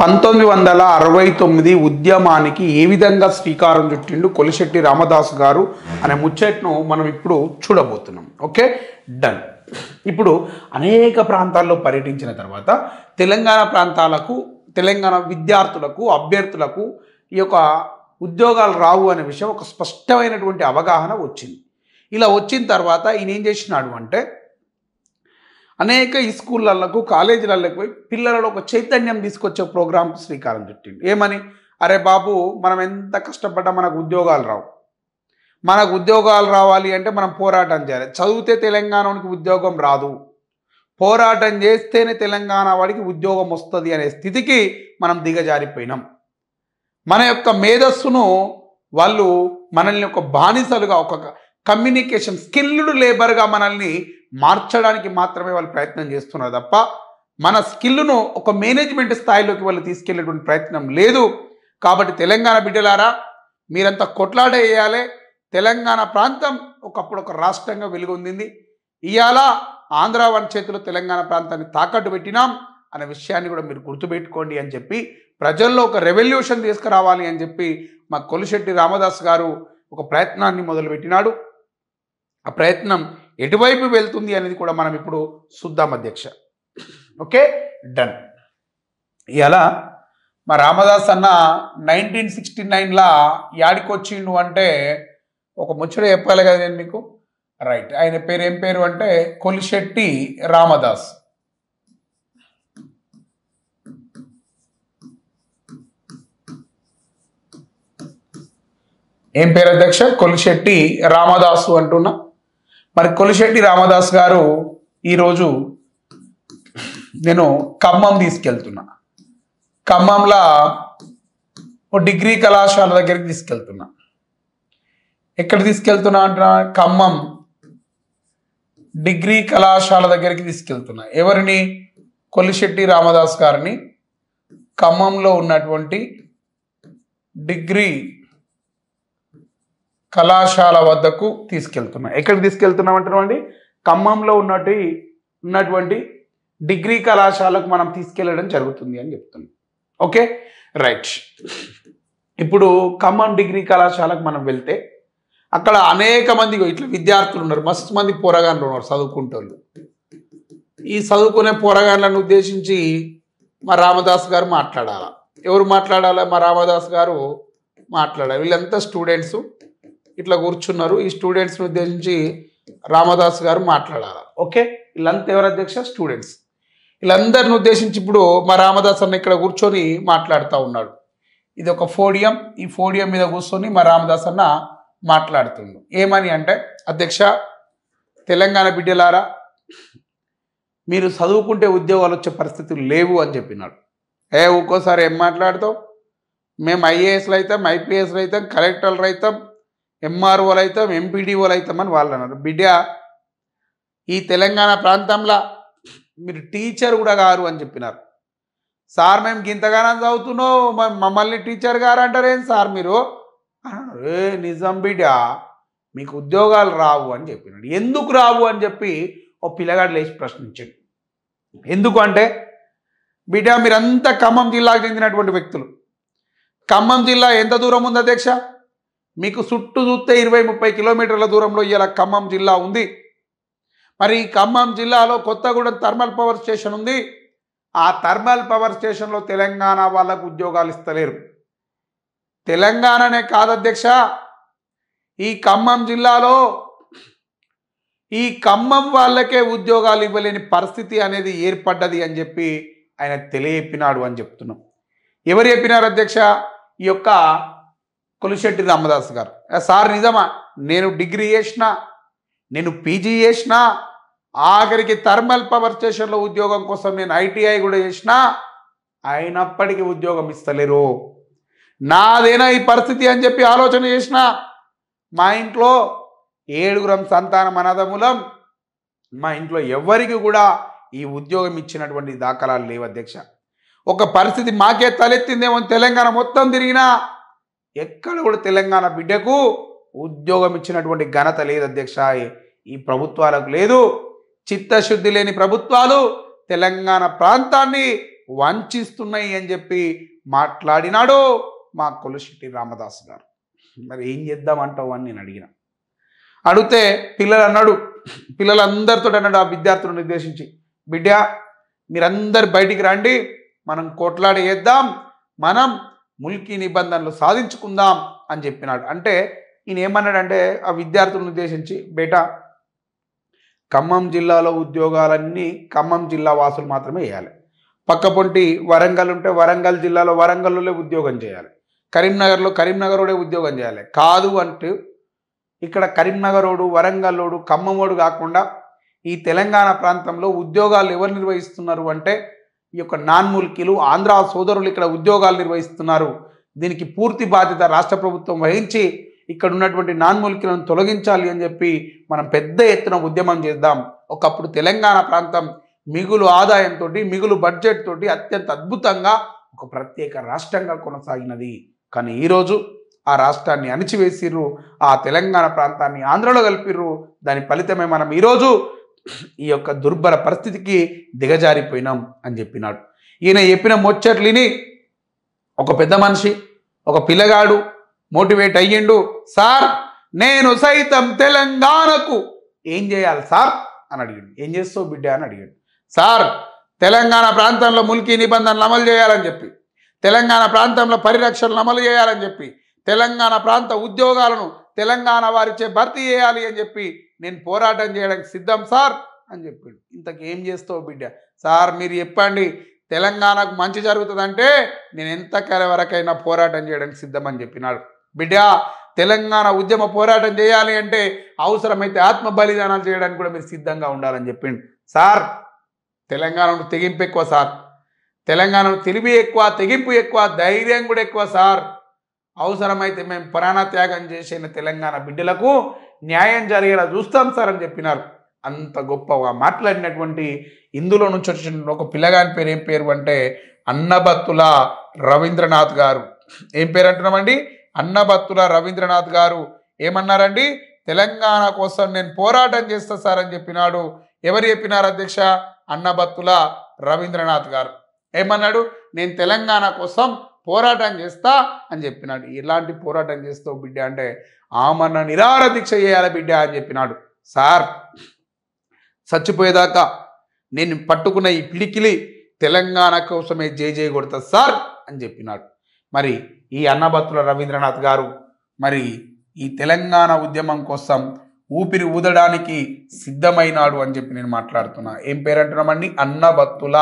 1969 ఉద్యమానికి ఏ విధంగా శ్రీకారం చుట్టిండు కొలిశెట్టి రామదాసు గారు అనే ముచ్చట్ను మనం ఇప్పుడు చూడబోతున్నాం. Okay, done. ఇప్పుడు అనేక ప్రాంతాల్లో పర్యటించిన తర్వాత తెలంగాణ ప్రాంతాలకు, తెలంగాణ విద్యార్థులకు, అభ్యర్థులకు ఈ యొక్క ఉద్యోగాలు రావు అనే విషయం ఒక స్పష్టమైనటువంటి అవగాహన వచ్చింది. ఇలా వచ్చిన తర్వాత ఈయన ఏం చేసినాడు అంటే అనేక ఈ స్కూళ్ళకు, కాలేజీలకు పోయి పిల్లలలో ఒక చైతన్యం తీసుకొచ్చే ప్రోగ్రాంకు శ్రీకారం చుట్టిండు. ఏమని? అరే బాబు, మనం ఎంత కష్టపడ్డా మనకు ఉద్యోగాలు రావు. మనకు ఉద్యోగాలు రావాలి అంటే మనం పోరాటం చేయాలి. చదివితే తెలంగాణకి ఉద్యోగం రాదు, పోరాటం చేస్తేనే తెలంగాణ వాడికి ఉద్యోగం వస్తుంది అనే స్థితికి మనం దిగజారిపోయినాం. మన యొక్క మేధస్సును వాళ్ళు మనల్ని ఒక బానిసలుగా, ఒక కమ్యూనికేషన్ స్కిల్డ్ లేబర్గా మనల్ని మార్చడానికి మాత్రమే వాళ్ళు ప్రయత్నం చేస్తున్నారు తప్ప మన స్కిల్ను ఒక మేనేజ్మెంట్ స్థాయిలోకి వాళ్ళు తీసుకెళ్లేటువంటి ప్రయత్నం లేదు. కాబట్టి తెలంగాణ బిడ్డలారా, మీరంతా కొట్లాట వేయాలి. తెలంగాణ ప్రాంతం ఒకప్పుడు ఒక రాష్ట్రంగా వెలుగొందింది. ఇవాళ ఆంధ్ర వన్ చేతిలో తెలంగాణ ప్రాంతాన్ని తాకట్టు పెట్టినాం అనే విషయాన్ని కూడా మీరు గుర్తుపెట్టుకోండి అని చెప్పి, ప్రజల్లో ఒక రెవల్యూషన్ తీసుకురావాలి అని చెప్పి మా కొలిశెట్టి రామదాస్ గారు ఒక ప్రయత్నాన్ని మొదలుపెట్టినాడు. ఆ ప్రయత్నం ఎటువైపు వెళ్తుంది అనేది కూడా మనం ఇప్పుడు చూద్దాం అధ్యక్ష. Okay, done. ఇలా మా రామదాస్ అన్న 1969లా యాడికొచ్చిండు అంటే ఒక ముచ్చట చెప్పాలి కదా నేను మీకు. రైట్, ఆయన పేరు ఏం పేరు అంటే కొలిశెట్టి రామదాస్. ఏం పేరు అధ్యక్ష? కొలిశెట్టి రామదాసు అంటున్నా. మరి కొలిశెట్టి రామదాస్ గారు ఈరోజు నేను ఖమ్మం తీసుకెళ్తున్నా. ఖమ్మంలో ఓ డిగ్రీ కళాశాల దగ్గరికి తీసుకెళ్తున్నా. ఎక్కడ తీసుకెళ్తున్నా అంటున్నా? ఖమ్మం డిగ్రీ కళాశాల దగ్గరికి తీసుకెళ్తున్నా. ఎవరిని? కొలిశెట్టి రామదాస్ గారిని ఖమ్మంలో ఉన్నటువంటి డిగ్రీ కళాశాల వద్దకు తీసుకెళ్తున్నా. ఎక్కడికి తీసుకెళ్తున్నాం అంటున్నామండి? ఖమ్మంలో ఉన్నటువంటి డిగ్రీ కళాశాలకు మనం తీసుకెళ్ళడం జరుగుతుంది అని చెప్తున్నాం. Okay, right. ఇప్పుడు ఖమ్మం డిగ్రీ కళాశాలకు మనం వెళ్తే అక్కడ అనేక మంది ఇట్లా విద్యార్థులు ఉన్నారు, మస్తు మంది పోరగాన్లు ఉన్నారు, చదువుకుంటోళ్ళు. ఈ చదువుకునే పోరగాన్లను ఉద్దేశించి మా రామదాస్ గారు మాట్లాడాలి. ఎవరు మాట్లాడాలి? మా రామదాస్ గారు మాట్లాడాలి. వీళ్ళంతా స్టూడెంట్స్ ఇట్లా కూర్చున్నారు. ఈ స్టూడెంట్స్ని ఉద్దేశించి రామదాస్ గారు మాట్లాడాలి. ఓకే, వీళ్ళంతా ఎవరు అధ్యక్ష? స్టూడెంట్స్. వీళ్ళందరిని ఉద్దేశించి ఇప్పుడు మా రామదాస్ అన్న ఇక్కడ కూర్చొని మాట్లాడుతూ ఉన్నాడు. ఇది ఒక పోడియం. ఈ పోడియం మీద కూర్చొని మా రామదాస్ అన్న మాట్లాడుతుండు. ఏమని అంటే, అధ్యక్ష, తెలంగాణ బిడ్డలారా, మీరు చదువుకుంటే ఉద్యోగాలు వచ్చే పరిస్థితులు లేవు అని చెప్పినాడు. ఒక్కోసారి ఏం మాట్లాడతావు? మేము ఐఏఎస్లు అవుతాం, ఐపీఎస్లు అవుతాం, కలెక్టర్లు అవుతాం, ఎంఆర్ఓలు అవుతాం, ఎంపీడీఓలు అవుతామని వాళ్ళు అన్నారు. బిడ్డ, ఈ తెలంగాణ ప్రాంతంలో మీరు టీచర్ కూడా గారు అని చెప్పినారు. సార్, మేము గింతగానం చదువుతున్నావు, మమ్మల్ని టీచర్ గారు అంటారేం సార్ మీరు? నిజం బిడ్డ, మీకు ఉద్యోగాలు రావు అని చెప్పినాడు. ఎందుకు రావు అని చెప్పి ఓ పిల్లగాడు లేచి ప్రశ్నించాడు. ఎందుకు అంటే, బిడ్డ, మీరంతా ఖమ్మం జిల్లాకు చెందినటువంటి వ్యక్తులు. ఖమ్మం జిల్లా ఎంత దూరం ఉంది అధ్యక్ష? మీకు చుట్టూ చూస్తే 20-30 కిలోమీటర్ల దూరంలో ఇలా ఖమ్మం జిల్లా ఉంది. మరి ఖమ్మం జిల్లాలో కొత్తగూడెం థర్మల్ పవర్ స్టేషన్ ఉంది. ఆ థర్మల్ పవర్ స్టేషన్లో తెలంగాణ వాళ్ళకు ఉద్యోగాలు ఇస్తలేరు. తెలంగాణనే కాదు అధ్యక్ష, ఈ ఖమ్మం జిల్లాలో ఈ ఖమ్మం వాళ్ళకే ఉద్యోగాలు ఇవ్వలేని పరిస్థితి అనేది ఏర్పడ్డది అని చెప్పి ఆయన తెలియపినాడు అని చెప్తున్నాం. ఎవరు చెప్పినారు అధ్యక్ష? ఈ యొక్క కొలిశెట్టి రామదాస్ గారు. సార్ నిజమా? నేను డిగ్రీ చేసిన, నేను పీజీ చేసిన, ఆఖరికి థర్మల్ పవర్ స్టేషన్లో ఉద్యోగం కోసం నేను ఐటీఐ కూడా చేసిన, అయినప్పటికీ ఉద్యోగం ఇస్తలేరు. నాదేనా ఈ పరిస్థితి అని చెప్పి ఆలోచన చేసిన. మా ఇంట్లో 7 సంతానం అనాథములం. మా ఇంట్లో ఎవరికి కూడా ఈ ఉద్యోగం ఇచ్చినటువంటి దాఖలాలు లేవు అధ్యక్ష. ఒక పరిస్థితి మాకే తలెత్తిందేమో, తెలంగాణ మొత్తం తిరిగినా ఎక్కడ కూడా తెలంగాణ బిడ్డకు ఉద్యోగం ఇచ్చినటువంటి ఘనత లేదు అధ్యక్ష. ఈ ప్రభుత్వాలకు లేదు. చిత్తశుద్ధి లేని ప్రభుత్వాలు తెలంగాణ ప్రాంతాన్ని వంచిస్తున్నాయి అని చెప్పి మాట్లాడినాడు మా కొలుశెట్టి రామదాస్ గారు. మరి ఏం చేద్దామంటావు అని నేను అడిగితే పిల్లలందరితో అన్నాడు ఆ విద్యార్థులను నిర్దేశించి, బిడ్డ మీరందరు బయటికి రండి, మనం కొట్లాడి చేద్దాం, మనం ముల్కీ నిబంధనలు సాధించుకుందాం అని చెప్పినాడు. అంటే ఈయన ఏమన్నాడంటే ఆ విద్యార్థులను ఉద్దేశించి, బేటా ఖమ్మం జిల్లాలో ఉద్యోగాలన్నీ ఖమ్మం జిల్లా వాసులు మాత్రమే వేయాలి, పక్కపొంటి వరంగల్ ఉంటే వరంగల్ జిల్లాలో వరంగల్లో ఉద్యోగం చేయాలి, కరీంనగర్లో కరీంనగరోడే ఉద్యోగం చేయాలి. కాదు అంటూ ఇక్కడ కరీంనగరోడు వరంగల్లోడు ఖమ్మమోడు కాకుండా ఈ తెలంగాణ ప్రాంతంలో ఉద్యోగాలు ఎవరు నిర్వహిస్తున్నారు అంటే ఈ యొక్క నాన్ ముల్కీలు ఆంధ్ర సోదరులు ఇక్కడ ఉద్యోగాలు నిర్వహిస్తున్నారు. దీనికి పూర్తి బాధ్యత రాష్ట్ర ప్రభుత్వం వహించి ఇక్కడ ఉన్నటువంటి నాన్ ముల్కీలను తొలగించాలి అని చెప్పి మనం పెద్ద ఎత్తున ఉద్యమం చేద్దాం. ఒకప్పుడు తెలంగాణ ప్రాంతం మిగులు ఆదాయంతో మిగులు బడ్జెట్ తోటి అత్యంత అద్భుతంగా ఒక ప్రత్యేక రాష్ట్రంగా కొనసాగినది. కానీ ఈరోజు ఆ రాష్ట్రాన్ని అణిచివేసిర్రు, ఆ తెలంగాణ ప్రాంతాన్ని ఆంధ్రలో కలిపిర్రు. దాని ఫలితమే మనం ఈరోజు ఈ యొక్క దుర్భర పరిస్థితికి దిగజారిపోయినాం అని చెప్పినాడు. ఈయన చెప్పిన ముచ్చట్లిని ఒక పెద్ద మనిషి, ఒక పిల్లగాడు మోటివేట్ అయ్యిండు. సార్ నేను సైతం తెలంగాణకు ఏం చేయాలి సార్ అని అడిగాడు. ఏం చేస్తావు బిడ్డ అని అడిగాడు. సార్ తెలంగాణ ప్రాంతంలో ముల్కీ నిబంధనలు అమలు చేయాలని చెప్పి, తెలంగాణ ప్రాంతంలో పరిరక్షణలు అమలు చేయాలని చెప్పి, తెలంగాణ ప్రాంత ఉద్యోగాలను తెలంగాణ వారిచే భర్తీ చేయాలి అని చెప్పి నేను పోరాటం చేయడానికి సిద్ధం సార్ అని చెప్పాడు. ఇంతకు ఏం చేస్తావు బిడ్డ? సార్ మీరు చెప్పండి, తెలంగాణకు మంచి జరుగుతుందంటే నేను ఎంతకాలం వరకైనా పోరాటం చేయడానికి సిద్ధం అని చెప్పినాడు. బిడ్డ తెలంగాణ ఉద్యమ పోరాటం చేయాలి అంటే అవసరమైతే ఆత్మ బలిదానాలు చేయడానికి కూడా మీరు సిద్ధంగా ఉండాలని చెప్పిండు. సార్ తెలంగాణను తెగింపు ఎక్కువ సార్, తెలంగాణను తెలివి ఎక్కువ, తెగింపు ఎక్కువ, ధైర్యం కూడా ఎక్కువ సార్. అవసరమైతే మేము ప్రాణత్యాగం చేసిన తెలంగాణ బిడ్డలకు న్యాయం జరిగేలా చూస్తాం సార్ అని చెప్పినారు. అంత గొప్పగా మాట్లాడినటువంటి ఇందులో నుంచి వచ్చిన ఒక పిల్లగాని పేరు ఏం పేరు అంటే అన్నబత్తుల రవీంద్రనాథ్ గారు. ఏం పేరు అంటున్నామండి? అన్నబత్తుల రవీంద్రనాథ్ గారు ఏమన్నారండి? తెలంగాణ కోసం నేను పోరాటం చేస్తా సార్ అని చెప్పినాడు. ఎవరు చెప్పినారు అధ్యక్ష? అన్నబత్తుల రవీంద్రనాథ్ గారు ఏమన్నాడు? నేను తెలంగాణ కోసం పోరాటం చేస్తా అని చెప్పినాడు. ఎలాంటి పోరాటం చేస్తావు బిడ్డ అంటే ఆమన్న నిరాహార దీక్ష చేయాలి బిడ్డ అని చెప్పినాడు. సార్ చచ్చిపోయేదాకా నేను పట్టుకున్న ఈ పిడికిలి తెలంగాణ కోసమే జై కొడతా సార్ అని చెప్పినాడు. మరి ఈ అన్నబత్తుల రవీంద్రనాథ్ గారు మరి ఈ తెలంగాణ ఉద్యమం కోసం ఊపిరి ఊదడానికి సిద్ధమైనాడు అని చెప్పి నేను మాట్లాడుతున్నా. ఏం పేరు అంటున్నామండి? అన్నబత్తుల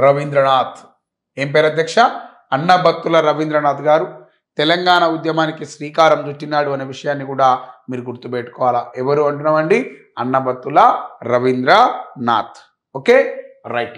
రవీంద్రనాథ్. ఏం పేరు అధ్యక్ష? అన్నబత్తుల రవీంద్రనాథ్ గారు తెలంగాణ ఉద్యమానికి శ్రీకారం చుట్టినాడు అనే విషయాన్ని కూడా మీరు గుర్తుపెట్టుకోవాలా. ఎవరు అంటున్నామండి? అన్నబత్తుల రవీంద్రనాథ్. Okay right.